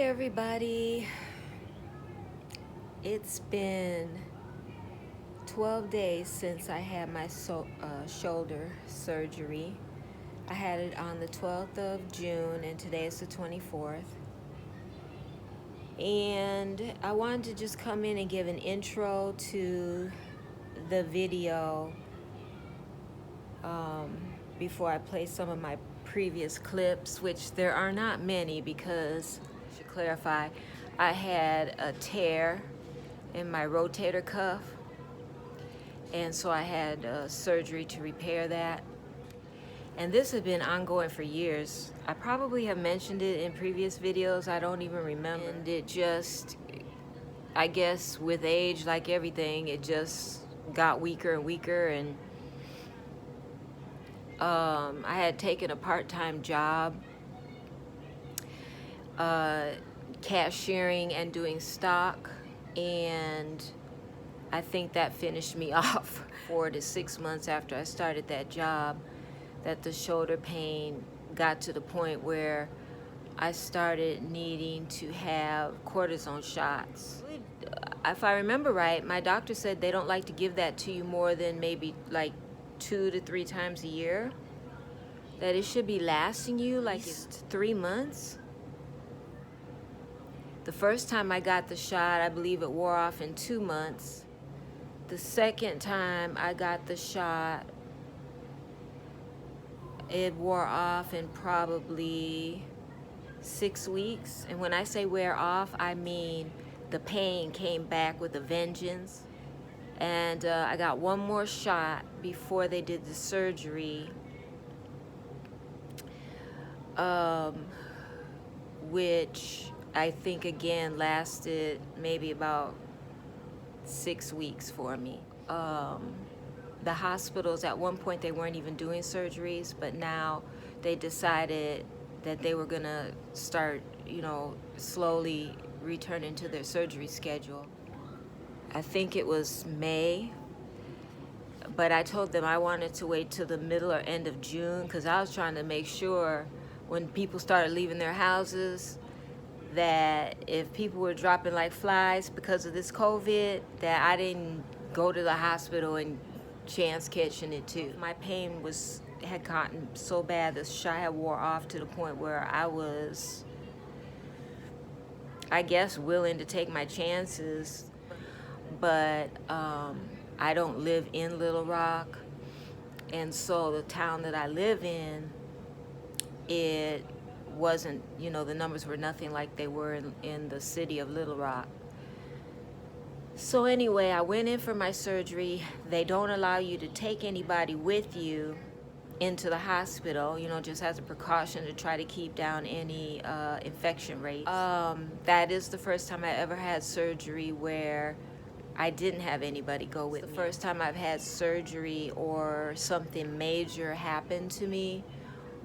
everybody. It's been 12 days since I had my shoulder surgery. I had it on the 12th of June and today is the 24th. And I wanted to just come in and give an intro to the video before I play some of my previous clips, which there are not many because, to clarify, I had a tear in my rotator cuff, and so I had surgery to repair that. And this had been ongoing for years. I probably have mentioned it in previous videos, I don't even remember. And it just, I guess with age, like everything, it just got weaker and weaker. And I had taken a part-time job cashiering and doing stock, and I think that finished me off 4 to 6 months after I started that job, that the shoulder pain got to the point where I started needing to have cortisone shots. If I remember right, my doctor said they don't like to give that to you more than maybe like 2 to 3 times a year, that it should be lasting you like it's 3 months. The first time I got the shot, I believe it wore off in 2 months. The second time I got the shot, it wore off in probably 6 weeks. And when I say wear off, I mean the pain came back with a vengeance. And I got one more shot before they did the surgery, which I think again lasted maybe about 6 weeks for me. The hospitals, at one point they weren't even doing surgeries, but now they decided that they were gonna start, slowly returning to their surgery schedule. I think it was May, but I told them I wanted to wait till the middle or end of June because I was trying to make sure when people started leaving their houses that if people were dropping like flies because of this COVID, that I didn't go to the hospital and chance catching it too. My pain had gotten so bad, the shot had wore off to the point where I was, I guess, willing to take my chances. But I don't live in Little Rock, and so the town that I live in, it wasn't, the numbers were nothing like they were in the city of Little Rock. So anyway, I went in for my surgery. They don't allow you to take anybody with you into the hospital, just as a precaution to try to keep down any infection rates. That is the first time I ever had surgery where I didn't have anybody go with me. The first time I've had surgery or something major happened to me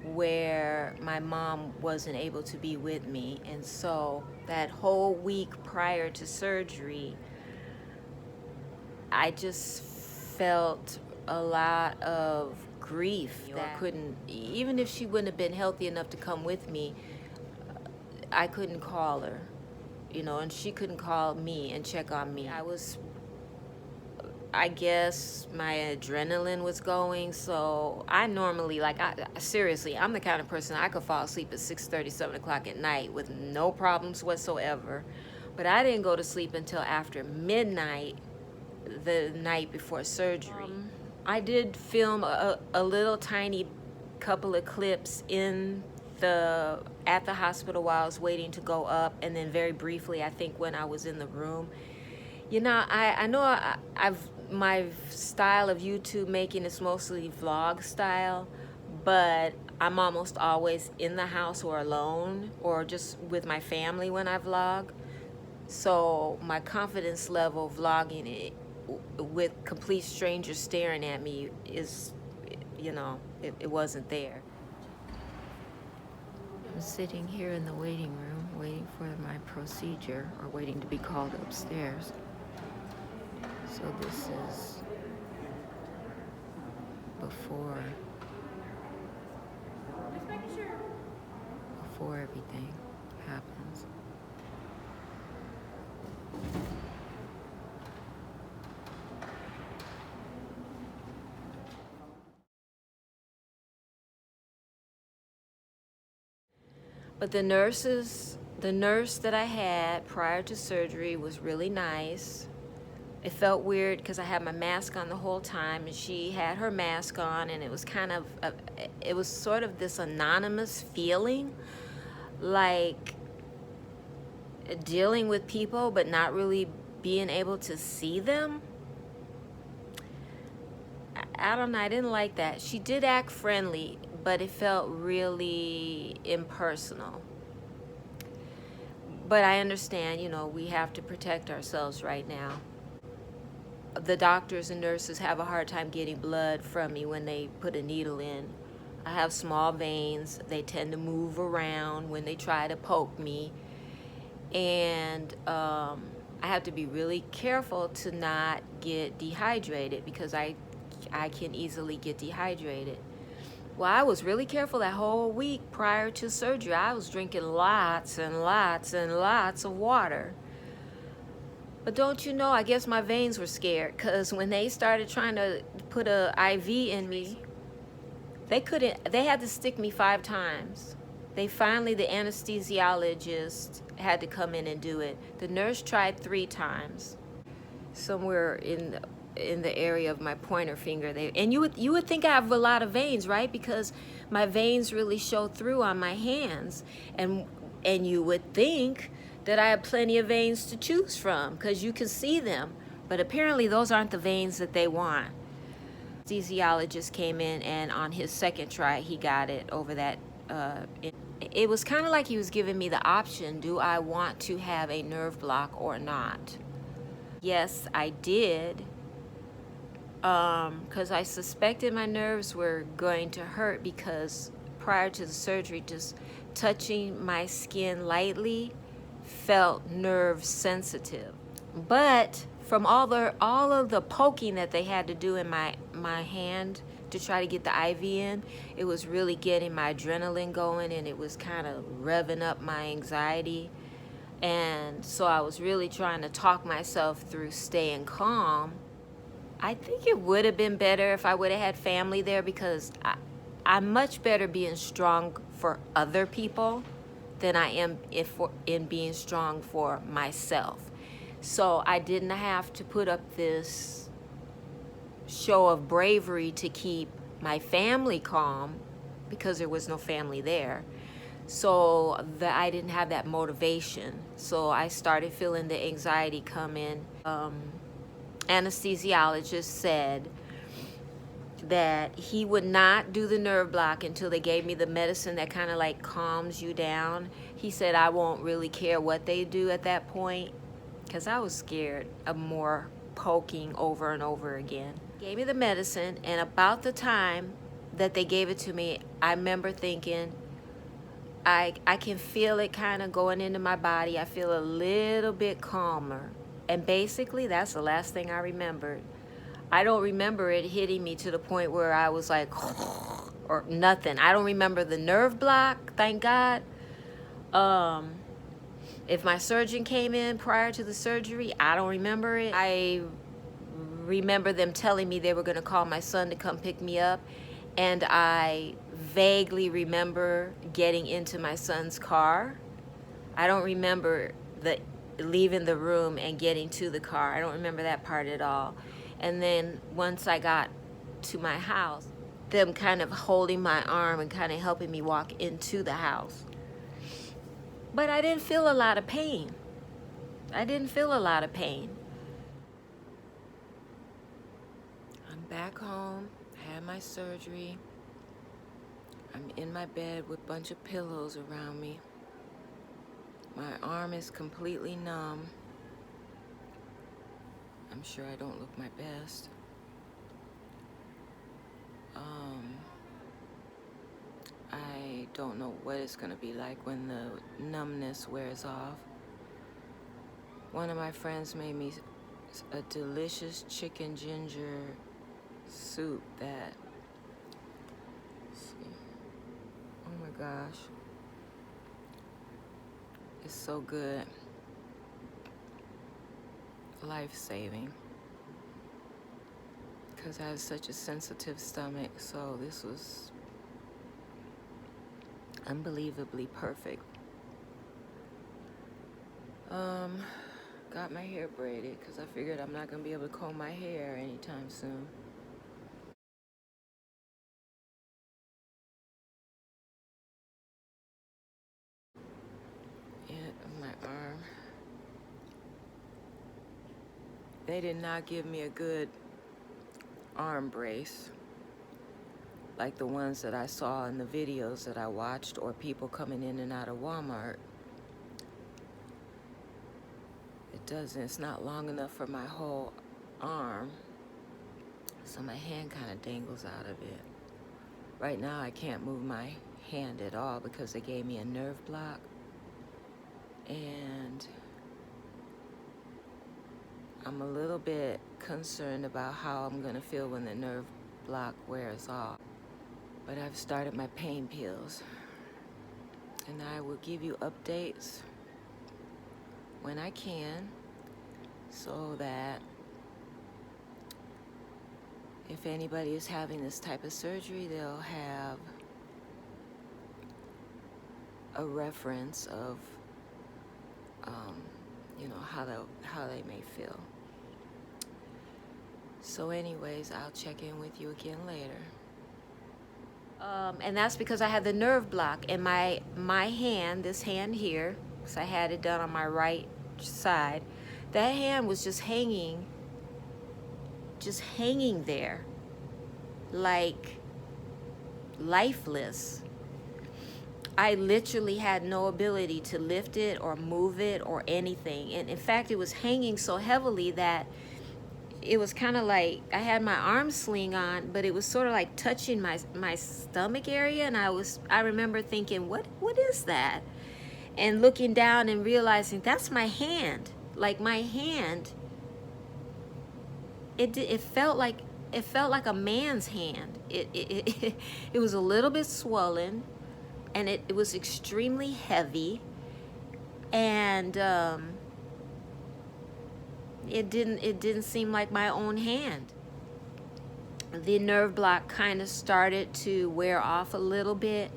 where my mom wasn't able to be with me. And so that whole week prior to surgery, I just felt a lot of grief that I couldn't, even if she wouldn't have been healthy enough to come with me, I couldn't call her, and she couldn't call me and check on me. I guess my adrenaline was going, so I normally, seriously, I'm the kind of person I could fall asleep at 6:30, 7 o'clock at night with no problems whatsoever. But I didn't go to sleep until after midnight the night before surgery. I did film a little tiny couple of clips at the hospital while I was waiting to go up, and then very briefly, I think, when I was in the room. I know my style of YouTube making is mostly vlog style, but I'm almost always in the house or alone or just with my family when I vlog. So my confidence level vlogging it with complete strangers staring at me is, it wasn't there. I'm sitting here in the waiting room waiting for my procedure, or waiting to be called upstairs. So this is before everything happens. But the nurse that I had prior to surgery was really nice. It felt weird because I had my mask on the whole time, and she had her mask on, and it was it was sort of this anonymous feeling, like dealing with people but not really being able to see them. I don't know, I didn't like that. She did act friendly, but it felt really impersonal. But I understand, we have to protect ourselves right now. The doctors and nurses have a hard time getting blood from me when they put a needle in. I have small veins. They tend to move around when they try to poke me. And I have to be really careful to not get dehydrated because I can easily get dehydrated. Well, I was really careful that whole week prior to surgery. I was drinking lots and lots and lots of water. But don't you know, I guess my veins were scared, because when they started trying to put a IV in me, they had to stick me 5 times. The anesthesiologist had to come in and do it. The nurse tried 3 times. Somewhere in the area of my pointer finger. And you would think I have a lot of veins, right? Because my veins really show through on my hands. And you would think that I have plenty of veins to choose from because you can see them. But apparently those aren't the veins that they want. The anesthesiologist came in, and on his second try, he got it over that. It was kind of like he was giving me the option, do I want to have a nerve block or not? Yes, I did. Because I suspected my nerves were going to hurt, because prior to the surgery, just touching my skin lightly felt nerve sensitive. But from all of the poking that they had to do in my hand to try to get the IV in, it was really getting my adrenaline going, and it was kind of revving up my anxiety. And so I was really trying to talk myself through staying calm. I think it would have been better if I would have had family there, because I'm much better being strong for other people than I am in being strong for myself. So I didn't have to put up this show of bravery to keep my family calm, because there was no family there. So I didn't have that motivation. So I started feeling the anxiety come in. Anesthesiologist said that he would not do the nerve block until they gave me the medicine that kind of like calms you down. He said I won't really care what they do at that point, because I was scared of more poking over and over again. Gave me the medicine, and about the time that they gave it to me, I remember thinking, I can feel it kind of going into my body. I feel a little bit calmer. And basically, that's the last thing I remembered. I don't remember it hitting me to the point where I was like, or nothing. I don't remember the nerve block, thank God. If my surgeon came in prior to the surgery, I don't remember it. I remember them telling me they were going to call my son to come pick me up. And I vaguely remember getting into my son's car. I don't remember leaving the room and getting to the car. I don't remember that part at all. And then once I got to my house, them kind of holding my arm and kind of helping me walk into the house. But I didn't feel a lot of pain. I'm back home, had my surgery. I'm in my bed with a bunch of pillows around me. My arm is completely numb. I'm sure I don't look my best. I don't know what it's gonna be like when the numbness wears off. One of my friends made me a delicious chicken ginger soup that, let's see, oh my gosh, it's so good. Life-saving, because I have such a sensitive stomach, so this was unbelievably perfect. got my hair braided because I figured I'm not going to be able to comb my hair anytime soon. And my arm. They did not give me a good arm brace like the ones that I saw in the videos that I watched, or people coming in and out of Walmart. It's not long enough for my whole arm, so my hand kind of dangles out of it. Right now I can't move my hand at all because they gave me a nerve block, and I'm a little bit concerned about how I'm gonna feel when the nerve block wears off. But I've started my pain pills, and I will give you updates when I can, so that if anybody is having this type of surgery, they'll have a reference of how they may feel. So anyways, I'll check in with you again later. And that's because I had the nerve block, and my hand, this hand here, because I had it done on my right side, that hand was just hanging there, like lifeless. I literally had no ability to lift it or move it or anything. And in fact, it was hanging so heavily that it was kind of like I had my arm sling on, but it was sort of like touching my stomach area. And I remember thinking, what is that? And looking down and realizing that's my hand. Like my hand, it felt like a man's hand. It was a little bit swollen, and it was extremely heavy, and it didn't seem like my own hand. The nerve block kind of started to wear off a little bit.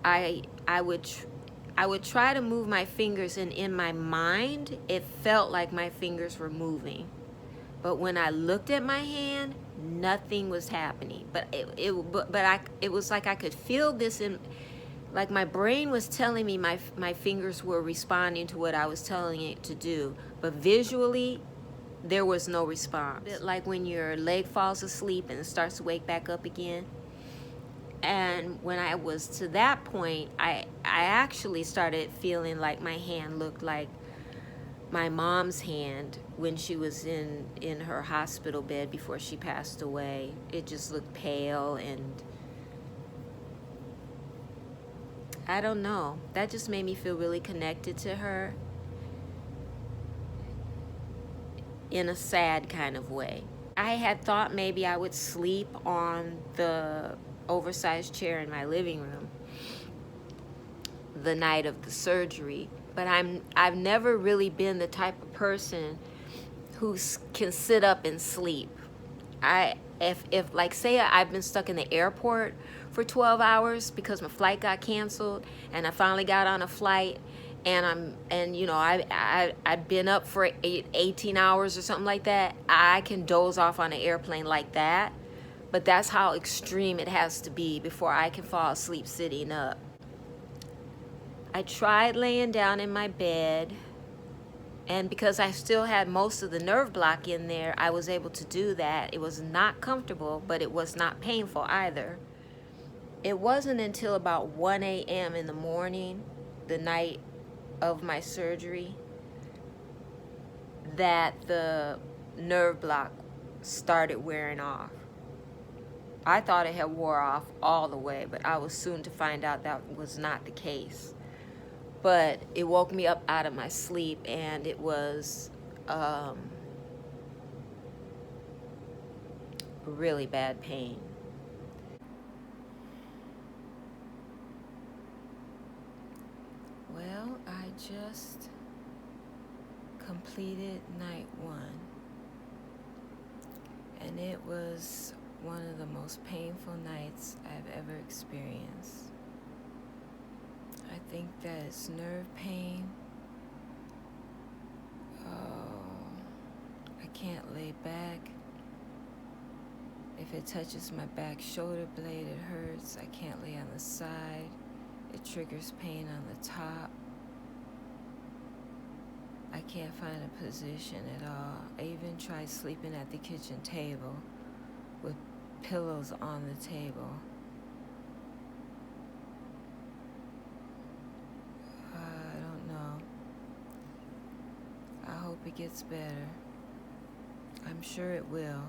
I would try to move my fingers, and in my mind it felt like my fingers were moving, but when I looked at my hand, nothing was happening. But it was like I could feel this in. Like my brain was telling me my fingers were responding to what I was telling it to do, but visually, there was no response. A bit like when your leg falls asleep and it starts to wake back up again. And when I was to that point, I actually started feeling like my hand looked like my mom's hand when she was in her hospital bed before she passed away. It just looked pale, and I don't know. That just made me feel really connected to her in a sad kind of way. I had thought maybe I would sleep on the oversized chair in my living room the night of the surgery, but I've never really been the type of person who can sit up and sleep. If like say I've been stuck in the airport for 12 hours because my flight got canceled, and I finally got on a flight, and I'd been up for 18 hours or something like that, I can doze off on an airplane like that. But that's how extreme it has to be before I can fall asleep sitting up. I tried laying down in my bed, and because I still had most of the nerve block in there, I was able to do that. It was not comfortable, but it was not painful either. It wasn't until about 1 a.m. in the morning, the night of my surgery, that the nerve block started wearing off. I thought it had wore off all the way, but I was soon to find out that was not the case. But it woke me up out of my sleep, and it was really bad pain. Well, I just completed night 1, and it was one of the most painful nights I've ever experienced. I think that it's nerve pain, can't lay back. If it touches my back shoulder blade, it hurts. I can't lay on the side. It triggers pain on the top. I can't find a position at all. I even tried sleeping at the kitchen table with pillows on the table. I don't know. I hope it gets better. I'm sure it will.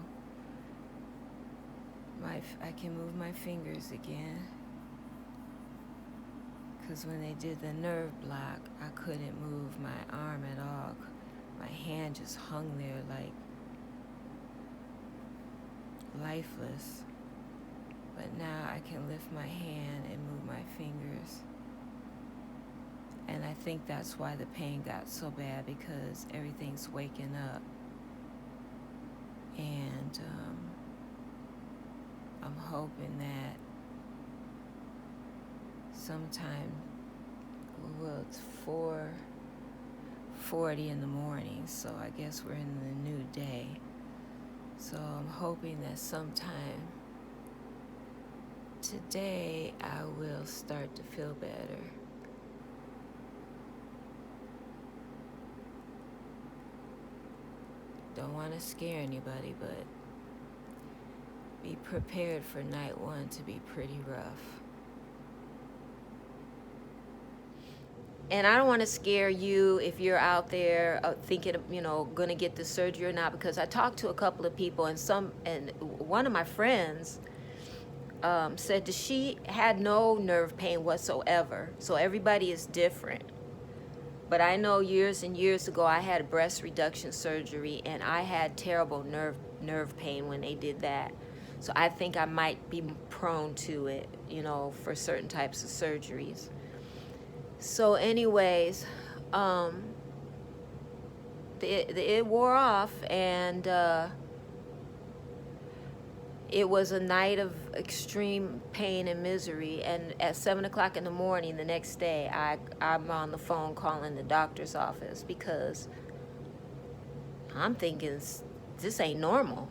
I can move my fingers again. Because when they did the nerve block, I couldn't move my arm at all. My hand just hung there like lifeless. But now I can lift my hand and move my fingers. And I think that's why the pain got so bad, because everything's waking up. And I'm hoping that sometime, it's 4:40 in the morning, so I guess we're in the new day. So I'm hoping that sometime today I will start to feel better. Don't want to scare anybody, but be prepared for night one to be pretty rough. And I don't want to scare you if you're out there thinking, going to get the surgery or not, because I talked to a couple of people, and one of my friends said that she had no nerve pain whatsoever. So everybody is different. But I know years and years ago I had a breast reduction surgery, and I had terrible nerve pain when they did that. So I think I might be prone to it, for certain types of surgeries. So anyways, it wore off, and it was a night of extreme pain and misery. And at 7 o'clock in the morning the next day, I'm on the phone calling the doctor's office, because I'm thinking this ain't normal.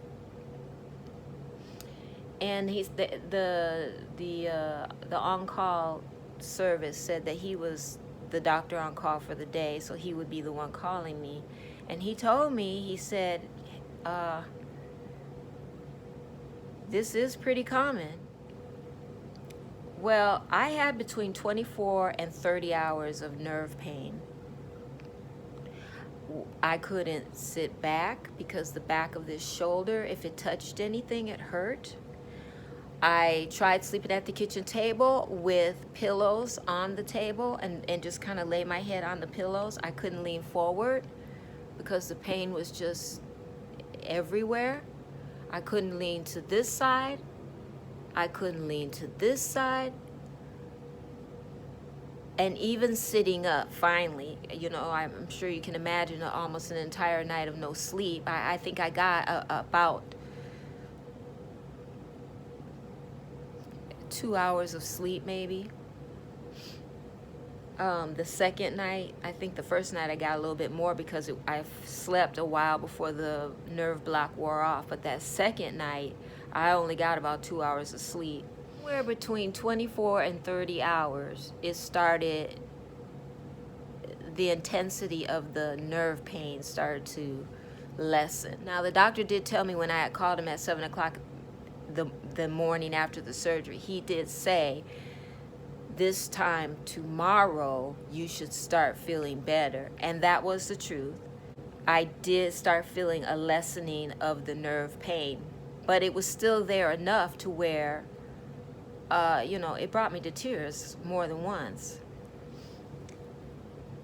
And the on-call service said that he was the doctor on call for the day, so he would be the one calling me. And he told me, he said, this is pretty common. Well, I had between 24 and 30 hours of nerve pain. I couldn't sit back because the back of this shoulder, if it touched anything, it hurt. I tried sleeping at the kitchen table with pillows on the table and just kind of lay my head on the pillows. I couldn't lean forward because the pain was just everywhere. I couldn't lean to this side. I couldn't lean to this side. And even sitting up, finally, I'm sure you can imagine almost an entire night of no sleep. I think I got about 2 hours of sleep, maybe. The second night, I think the first night I got a little bit more because I slept a while before the nerve block wore off. But that second night, I only got about 2 hours of sleep. Where between 24 and 30 hours, it started, the intensity of the nerve pain started to lessen. Now, the doctor did tell me when I had called him at 7 o'clock the morning after the surgery, he did say, this time tomorrow you should start feeling better. And that was the truth. I did start feeling a lessening of the nerve pain, but it was still there enough to where it brought me to tears more than once.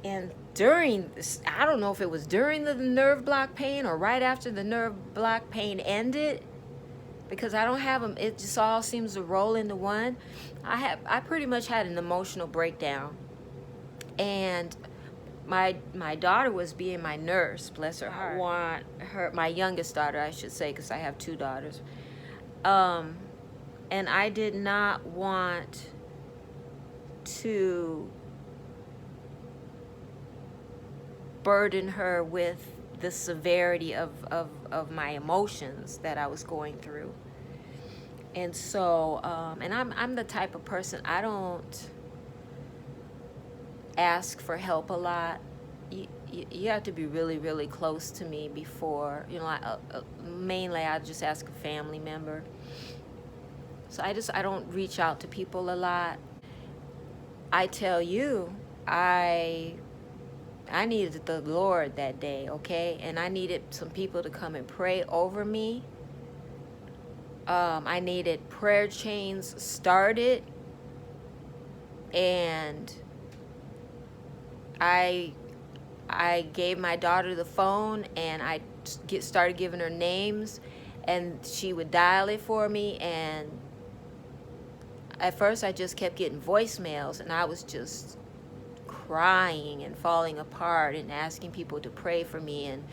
And during this, I don't know if it was during the nerve block pain or right after the nerve block pain ended, because I don't have them, it just all seems to roll into one. I pretty much had an emotional breakdown. And my daughter was being my nurse, bless her heart. I want her, my youngest daughter, I should say, because I have two daughters. And I did not want to burden her with the severity of my emotions that I was going through. And so, and I'm the type of person, I don't ask for help a lot. You have to be really, really close to me before, mainly I just ask a family member. So I don't reach out to people a lot. I tell you, I needed the Lord that day, okay? And I needed some people to come and pray over me. I needed prayer chains started, and I gave my daughter the phone, and I started giving her names, and she would dial it for me. And at first I just kept getting voicemails, and I was just crying and falling apart and asking people to pray for me. And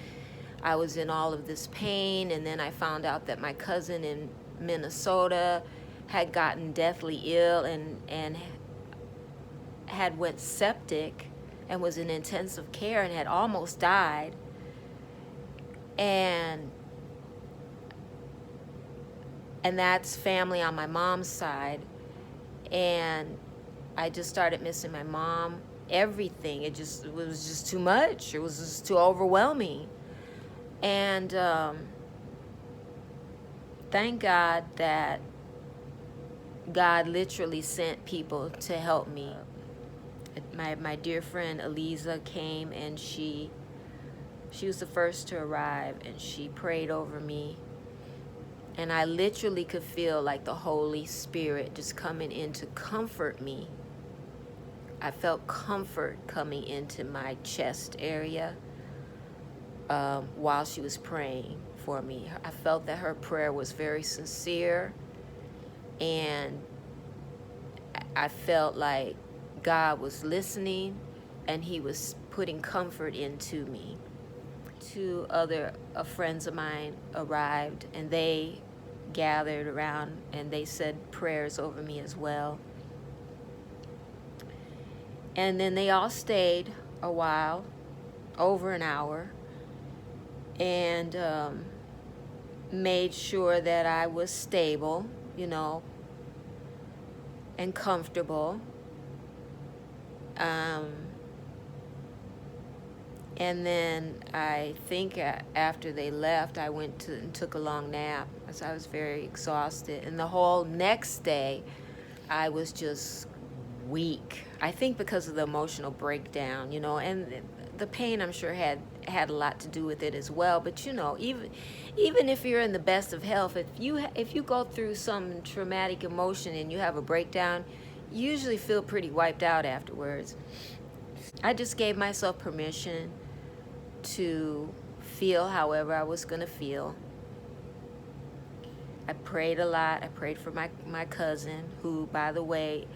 I was in all of this pain. And then I found out that my cousin in Minnesota had gotten deathly ill and had went septic and was in intensive care and had almost died. And that's family on my mom's side. And I just started missing my mom, everything. It was just too much. It was just too overwhelming. And thank God that God literally sent people to help me. My dear friend Eliza came, and she was the first to arrive, and she prayed over me. And I literally could feel like the Holy Spirit just coming in to comfort me. I felt comfort coming into my chest area while she was praying for me. I felt that her prayer was very sincere, and I felt like God was listening, and he was putting comfort into me. Two other friends of mine arrived, and they gathered around, and they said prayers over me as well. And then they all stayed a while, over an hour, and made sure that I was stable, and comfortable. And then I think after they left, I went and took a long nap, because I was very exhausted. And the whole next day, I was just weak. I think because of the emotional breakdown, and the pain, I'm sure had a lot to do with it as well. But even if you're in the best of health, if you go through some traumatic emotion and you have a breakdown, you usually feel pretty wiped out afterwards. I just gave myself permission to feel however I was going to feel. I prayed a lot. I prayed for my cousin, who, by the way,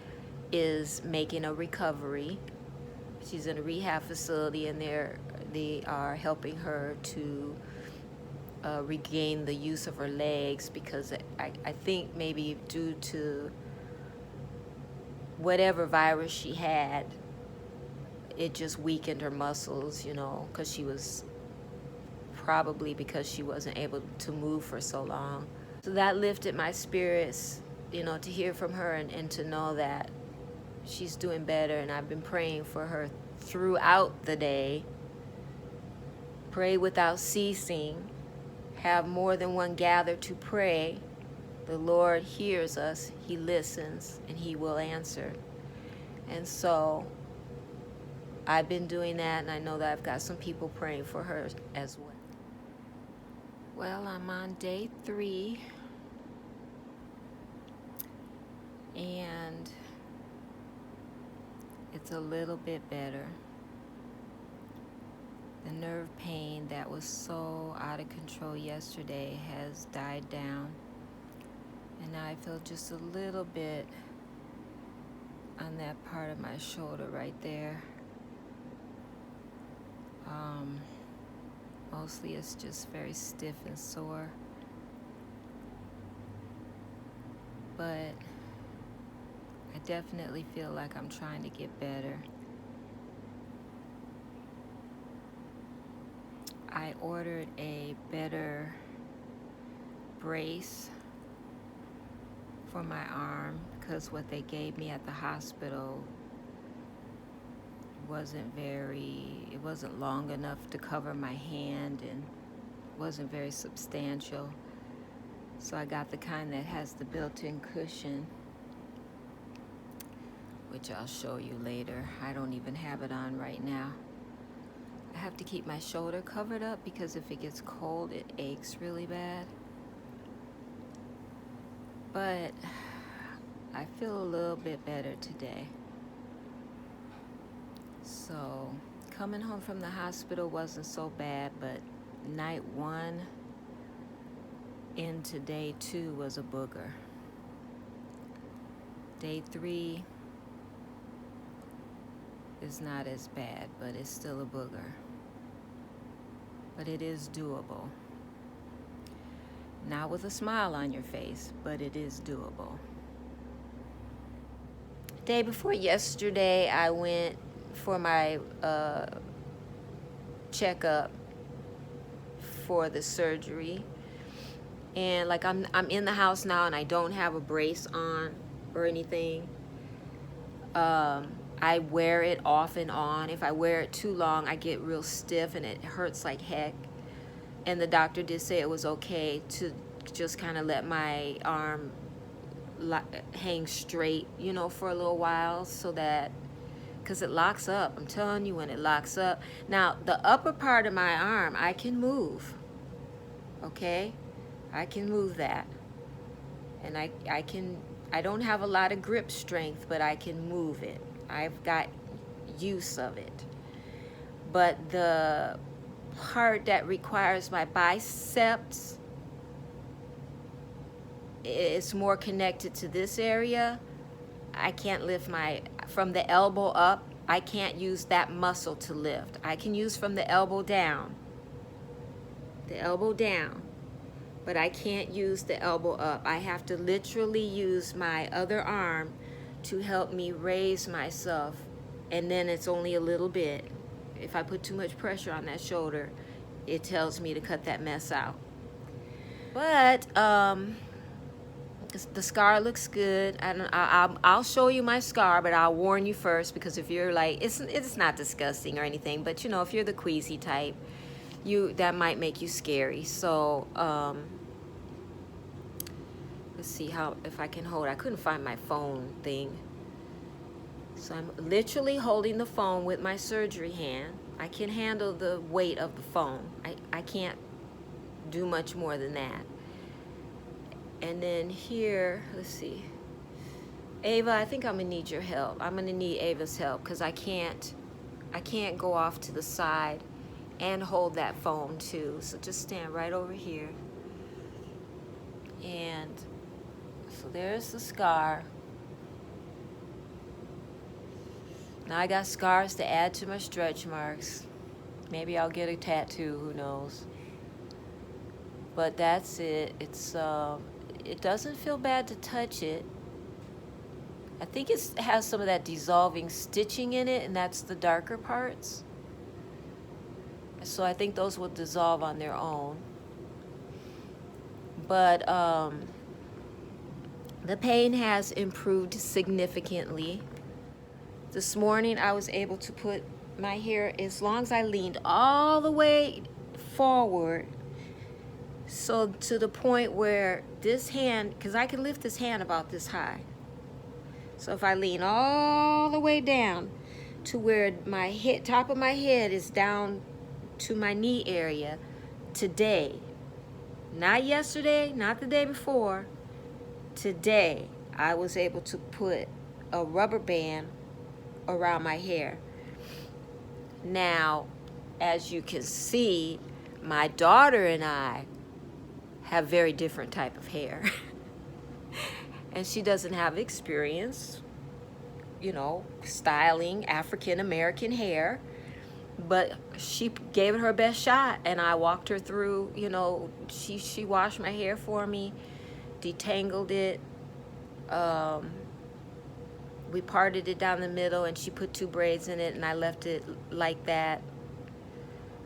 is making a recovery. She's in a rehab facility, and they are helping her to regain the use of her legs, because I think maybe due to whatever virus she had, it just weakened her muscles, because she wasn't able to move for so long. So that lifted my spirits, to hear from her and to know that she's doing better. And I've been praying for her throughout the day. Pray without ceasing. Have more than one gather to pray. The Lord hears us, he listens, and he will answer. And so I've been doing that, and I know that I've got some people praying for her as well. Well, I'm on day 3, and it's a little bit better. The nerve pain that was so out of control yesterday has died down, and now I feel just a little bit on that part of my shoulder right there. Mostly it's just very stiff and sore, but I definitely feel like I'm trying to get better. I ordered a better brace for my arm because what they gave me at the hospital it wasn't long enough to cover my hand and wasn't very substantial. So I got the kind that has the built-in cushion, which I'll show you later. I don't even have it on right now. I have to keep my shoulder covered up because if it gets cold, it aches really bad. But I feel a little bit better today. So coming home from the hospital wasn't so bad, but night 1 into day 2 was a booger. Day 3 is not as bad, but it's still a booger. But it is doable. Not with a smile on your face, but it is doable. Day before yesterday, I went for my checkup for the surgery. And like I'm in the house now and I don't have a brace on or anything. I wear it off and on. If I wear it too long, I get real stiff and it hurts like heck. And the doctor did say it was okay to just kind of let my arm hang straight, you know, for a little while, so that, because it locks up. I'm telling you, when it locks up. Now, the upper part of my arm, I can move, okay? I can move that. And I don't have a lot of grip strength, but I can move it. I've got use of it. But the part that requires my biceps, it's more connected to this area. I can't lift from the elbow up, I can't use that muscle to lift. I can use from the elbow down, but I can't use the elbow up. I have to literally use my other arm to help me raise myself, and then it's only a little bit. If I put too much pressure on that shoulder, it tells me to cut that mess out. But the scar looks good. I'll show you my scar, but I'll warn you first, because if you're like, it's not disgusting or anything, but you know, if you're the queasy type, that might make you scary. So let's see if I can hold. I couldn't find my phone thing. So I'm literally holding the phone with my surgery hand. I can handle the weight of the phone. I can't do much more than that. And then here, let's see. Ava, I think I'm gonna need your help. I'm gonna need Ava's help because I can't go off to the side and hold that phone too. So just stand right over here. And so there's the scar. Now I got scars to add to my stretch marks. Maybe I'll get a tattoo, who knows. But that's it. It doesn't feel bad to touch it. I think it has some of that dissolving stitching in it, and that's the darker parts. So I think those will dissolve on their own. But the pain has improved significantly. This morning I was able to put my hair, as long as I leaned all the way forward, so to the point where this hand, because I can lift this hand about this high. So if I lean all the way down to where my top of my head is down to my knee area today, not yesterday, not the day before, today I was able to put a rubber band around my hair. Now, as you can see, my daughter and I have very different type of hair. And she doesn't have experience, you know, styling African American hair, but she gave it her best shot, and I walked her through, you know, she washed my hair for me, detangled it, we parted it down the middle, and she put 2 braids in it, and I left it like that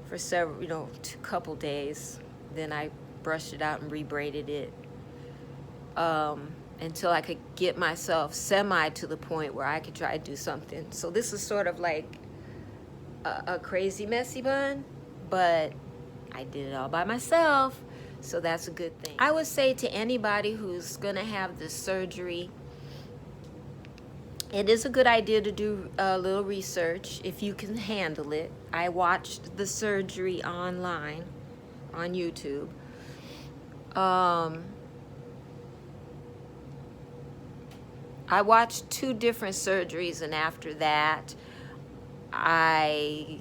for several, couple days. Then I brushed it out and rebraided it until I could get myself semi to the point where I could try to do something. So this is sort of like a crazy messy bun, but I did it all by myself, so that's a good thing. I would say to anybody who's gonna have this surgery, it is a good idea to do a little research if you can handle it. I watched the surgery online on YouTube. I watched 2 different surgeries, and after that I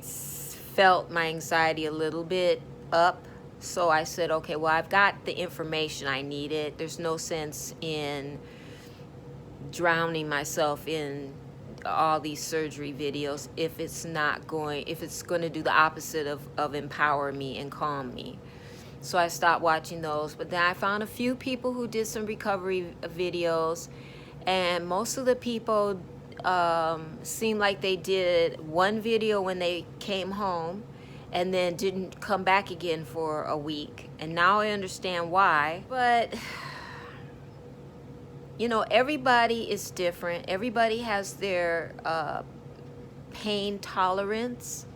felt my anxiety a little bit up. So I said, okay, well, I've got the information I needed. There's no sense in drowning myself in all these surgery videos if it's going to do the opposite of empower me and calm me. So I stopped watching those. But then I found a few people who did some recovery videos, and most of the people seemed like they did one video when they came home and then didn't come back again for a week. And now I understand why. But everybody is different. Everybody has their pain tolerance.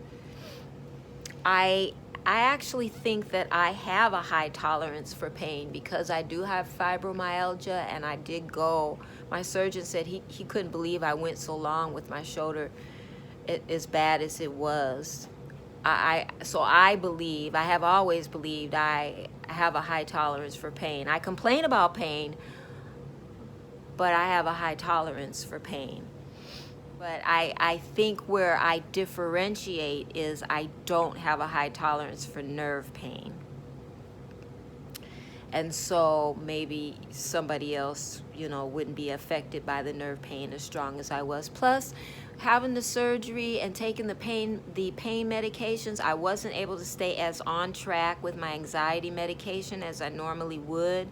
I actually think that I have a high tolerance for pain because I do have fibromyalgia, and I did go. My surgeon said he couldn't believe I went so long with my shoulder as bad as it was. So I have always believed I have a high tolerance for pain. I complain about pain, but I have a high tolerance for pain. But I think where I differentiate is I don't have a high tolerance for nerve pain. And so maybe somebody else, wouldn't be affected by the nerve pain as strong as I was. Plus, having the surgery and taking the pain medications, I wasn't able to stay as on track with my anxiety medication as I normally would.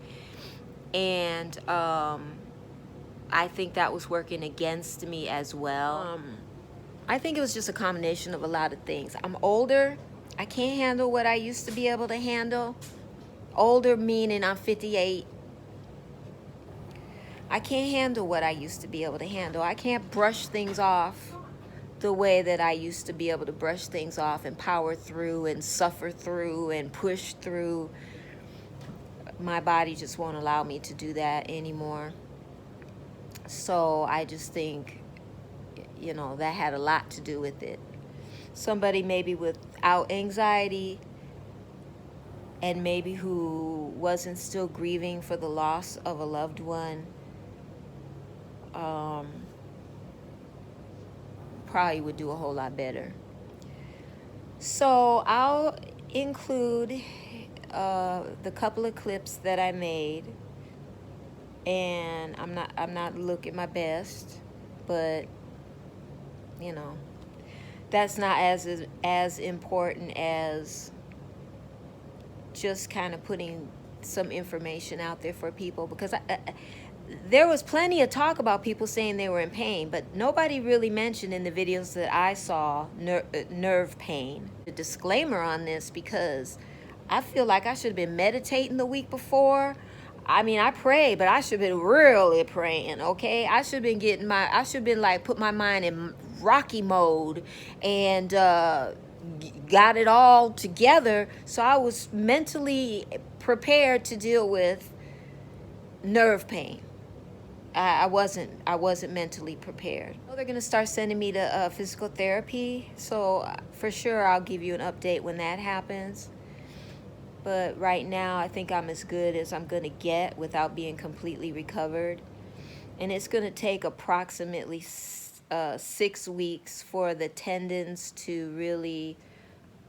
And I think that was working against me as well. I think it was just a combination of a lot of things. I'm older. I can't handle what I used to be able to handle. Older meaning I'm 58. I can't handle what I used to be able to handle. I can't brush things off the way that I used to be able to brush things off and power through and suffer through and push through. My body just won't allow me to do that anymore. So I just think, that had a lot to do with it. Somebody maybe without anxiety and maybe who wasn't still grieving for the loss of a loved one, probably would do a whole lot better. So I'll include the couple of clips that I made, and I'm not looking my best, but that's not as important as just kind of putting some information out there for people, because there was plenty of talk about people saying they were in pain, but nobody really mentioned in the videos that I saw nerve pain. A disclaimer on this, because I feel like I should have been meditating the week before. I mean, I pray, but I should have been really praying, okay? I should have been like, put my mind in Rocky mode and got it all together, so I was mentally prepared to deal with nerve pain. I wasn't mentally prepared. They're gonna start sending me to physical therapy, so for sure I'll give you an update when that happens. But right now I think I'm as good as I'm gonna get without being completely recovered, and it's gonna take approximately 6 weeks for the tendons to really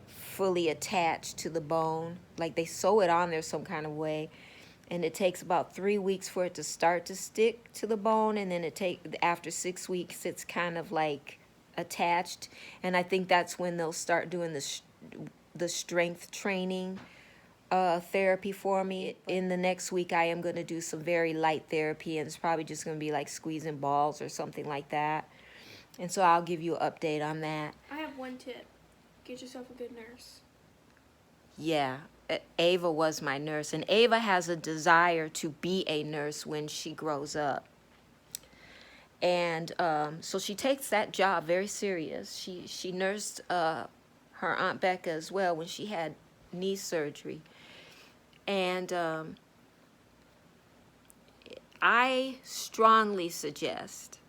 fully attach to the bone. Like they sew it on there some kind of way, and it takes about 3 weeks for it to start to stick to the bone, and then after 6 weeks it's kind of like attached. And I think that's when they'll start doing the strength training therapy for me. In the next week I am going to do some very light therapy, and it's probably just going to be like squeezing balls or something like that. And so I'll give you an update on that. I have one tip. get yourself a good nurse. Yeah, Ava was my nurse, and Ava has a desire to be a nurse when she grows up. And so she takes that job very serious. She nursed her Aunt Becca as well when she had knee surgery. And I strongly suggest,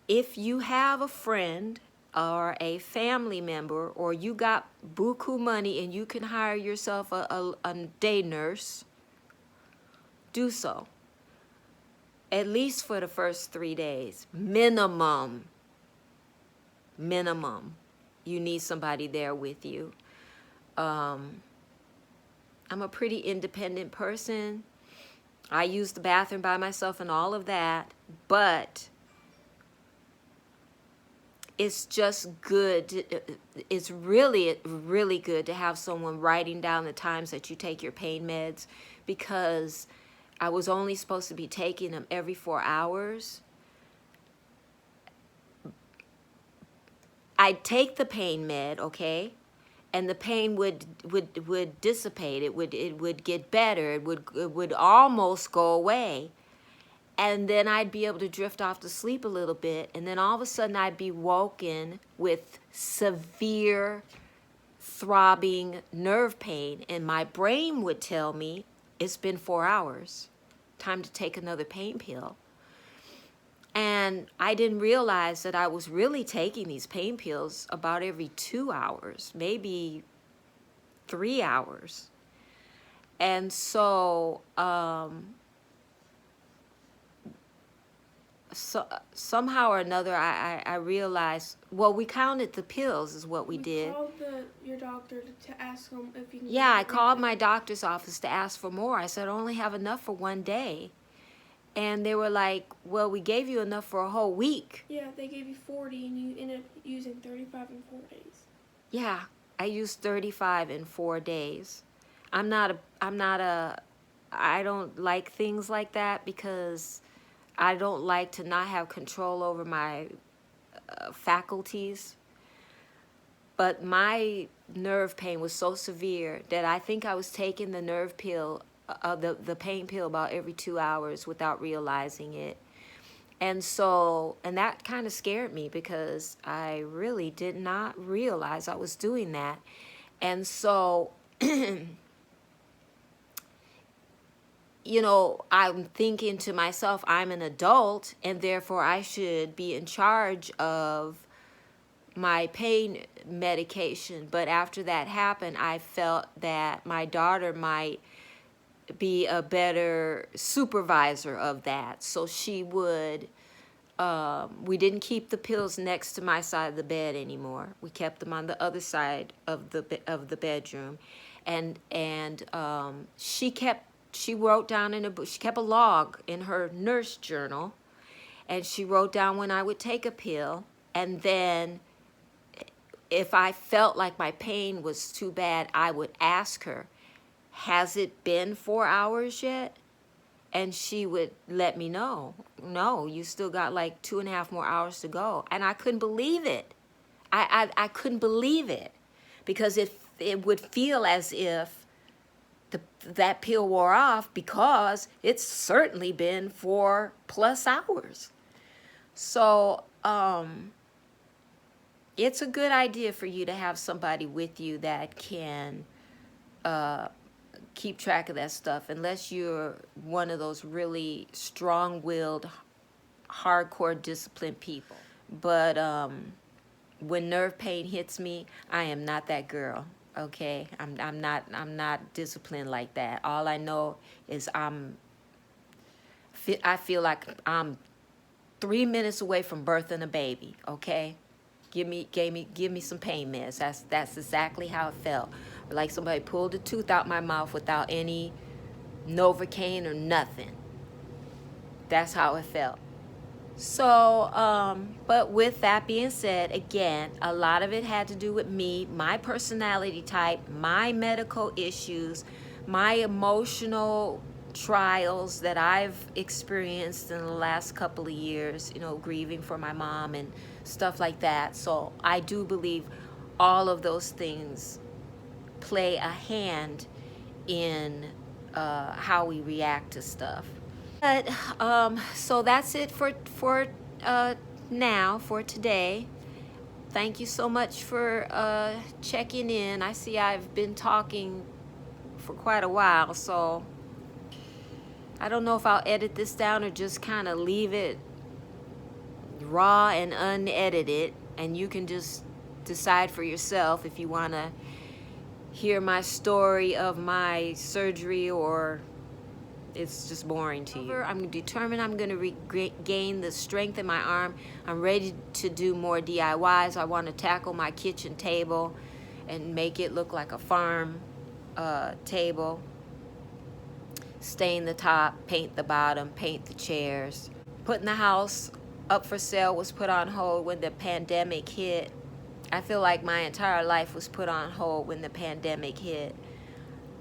if you have a friend or a family member, or you got buku money and you can hire yourself a day nurse, do so. At least for the first 3 days. Minimum. You need somebody there with you. I'm a pretty independent person. I use the bathroom by myself and all of that, but it's just good. It's really, really good to have someone writing down the times that you take your pain meds, because I was only supposed to be taking them every 4 hours. I'd take the pain med, okay, and the pain would dissipate. It would get better. It would almost go away. And then I'd be able to drift off to sleep a little bit, and then all of a sudden I'd be woken with severe throbbing nerve pain, and my brain would tell me it's been 4 hours. Time to take another pain pill. And I didn't realize that I was really taking these pain pills about every 2 hours, maybe 3 hours. And so, somehow or another, I realized, well, we counted the pills is what we did. Called your doctor to ask him if you can. Yeah, I called my doctor's office to ask for more. I said, I only have enough for 1 day. And they were like, well, we gave you enough for a whole week. Yeah, they gave you 40 and you ended up using 35 in 4 days. Yeah, I used 35 in 4 days. I don't like things like that, because I don't like to not have control over my faculties. But my nerve pain was so severe that I think I was taking the nerve pill, the pain pill, about every 2 hours without realizing it. And so, and that kind of scared me, because I really did not realize I was doing that. And so, you know, I'm thinking to myself, I'm an adult, and therefore I should be in charge of my pain medication. But after that happened, I felt that my daughter might be a better supervisor of that. So she would, we didn't keep the pills next to my side of the bed anymore. We kept them on the other side of the bedroom. And she wrote down in a book, she kept a log in her nurse journal, and she wrote down when I would take a pill. And then if I felt like my pain was too bad, I would ask her, has it been 4 hours yet? And she would let me know, no, you still got like 2.5 more hours to go. And I couldn't believe it. I couldn't believe it, because it would feel as if that pill wore off, because it's certainly been 4+ hours. So it's a good idea for you to have somebody with you that can keep track of that stuff, unless you're one of those really strong-willed, hardcore disciplined people. But when nerve pain hits me, I am not that girl. Okay, I'm not disciplined like that. All I know is I feel like I'm 3 minutes away from birthing a baby. Okay, give me some pain meds. That's exactly how it felt. Like somebody pulled a tooth out my mouth without any Novocaine or nothing. That's how it felt. So, but with that being said, again, a lot of it had to do with me, my personality type, my medical issues, my emotional trials that I've experienced in the last couple of years, you know, grieving for my mom and stuff like that. So I do believe all of those things play a hand in how we react to stuff. But so that's it for now, for today. Thank you so much for checking in. I see I've been talking for quite a while, so I don't know if I'll edit this down or just kind of leave it raw and unedited, and you can just decide for yourself if you want to hear my story of my surgery or it's just boring to you. I'm determined I'm going to regain the strength in my arm. I'm ready to do more DIYs. I want to tackle my kitchen table and make it look like a farm table. Stain the top, paint the bottom, paint the chairs. Putting the house up for sale was put on hold when the pandemic hit. I feel like my entire life was put on hold when the pandemic hit.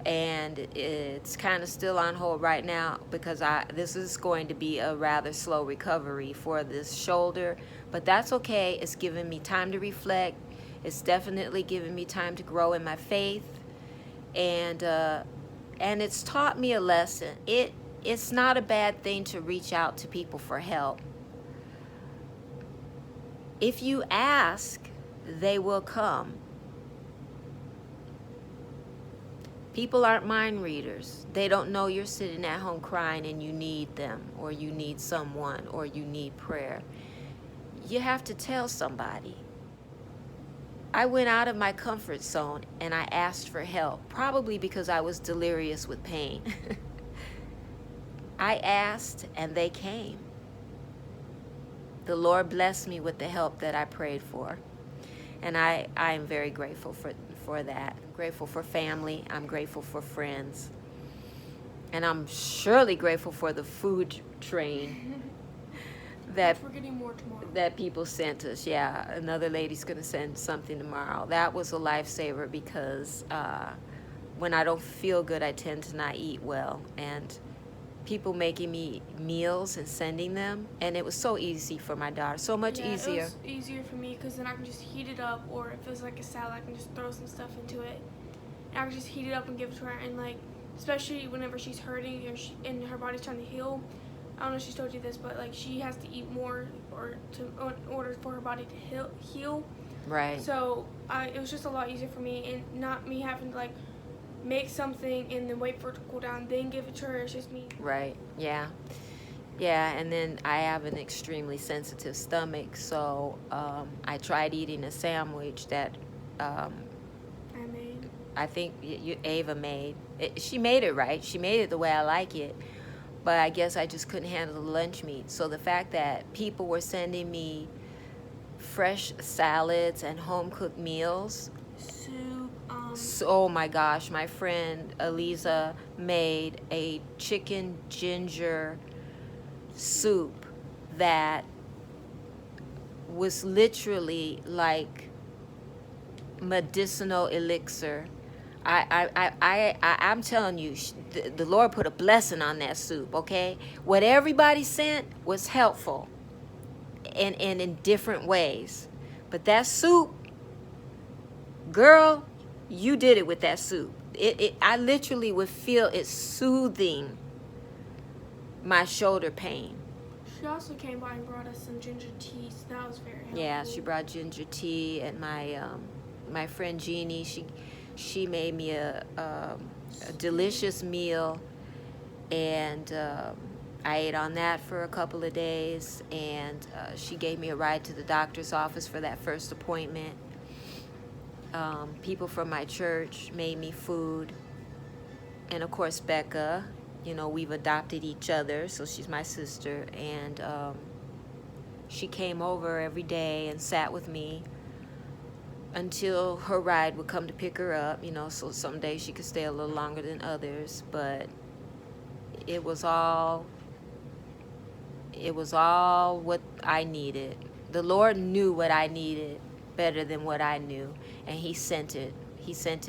And it's kind of still on hold right now because this is going to be a rather slow recovery for this shoulder. But that's okay. It's giving me time to reflect. It's definitely giving me time to grow in my faith. And it's taught me a lesson. It's not a bad thing to reach out to people for help. If you ask, they will come. People aren't mind readers. They don't know you're sitting at home crying and you need them, or you need someone, or you need prayer. You have to tell somebody. I went out of my comfort zone and I asked for help, probably because I was delirious with pain. I asked and they came. The Lord blessed me with the help that I prayed for. And I am very grateful for that. I'm grateful for family. I'm grateful for friends. And I'm surely grateful for the food train that we're getting more tomorrow. That people sent us. Yeah, another lady's going to send something tomorrow. That was a lifesaver because when I don't feel good, I tend to not eat well. And people making me meals and sending them, and it was so easy for my daughter, so much easier. It was easier for me because then I can just heat it up, or if it's like a salad, I can just throw some stuff into it, and I can just heat it up and give it to her. And like, especially whenever she's hurting and her body's trying to heal, I don't know if she's told you this, but like she has to eat more in order for her body to heal. Right. So it was just a lot easier for me, and not me having to like make something and then wait for it to cool down, then give it to her. It's just me. Right. Yeah. And then I have an extremely sensitive stomach, so I tried eating a sandwich that I made. I think Ava made. She made it right. She made it the way I like it, but I guess I just couldn't handle the lunch meat. So the fact that people were sending me fresh salads and home-cooked meals, oh my gosh, my friend Eliza made a chicken ginger soup that was literally like medicinal elixir. I'm telling you, the Lord put a blessing on that soup, okay? What everybody sent was helpful and in different ways. But that soup, girl, you did it with that soup. I literally would feel it soothing my shoulder pain. She also came by and brought us some ginger tea, so that was very helpful. Yeah, she brought ginger tea, and my friend Jeannie, she made me a delicious meal, and I ate on that for a couple of days, and she gave me a ride to the doctor's office for that first appointment. People from my church made me food, and of course Becca, we've adopted each other, so she's my sister, and she came over every day and sat with me until her ride would come to pick her up, so some days she could stay a little longer than others, but it was all what I needed. The Lord knew what I needed better than what I knew, and he sent it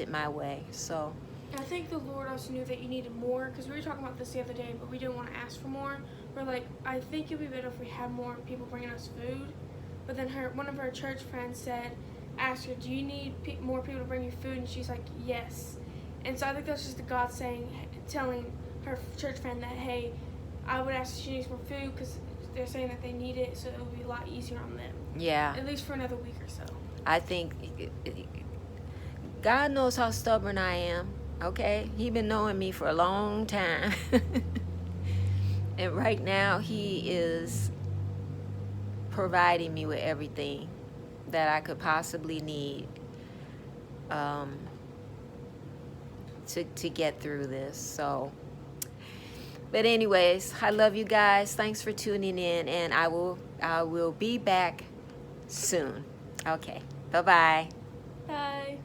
my way. So I think the Lord also knew that you needed more, because we were talking about this the other day, but we didn't want to ask for more. We're like, I think it'd be better if we had more people bringing us food. But then one of her church friends said asked her, "Do you need more people to bring you food?" And she's like, "Yes." And so I think that's just God telling her church friend that, hey, I would ask if she needs more food because they're saying that they need it, so it would be a lot easier on them. Yeah. At least for another week or so. I think God knows how stubborn I am. Okay, He been knowing me for a long time. And right now He is providing me with everything that I could possibly need to get through this. So, but anyways, I love you guys. Thanks for tuning in, and I will be back soon. Okay, bye-bye. Bye.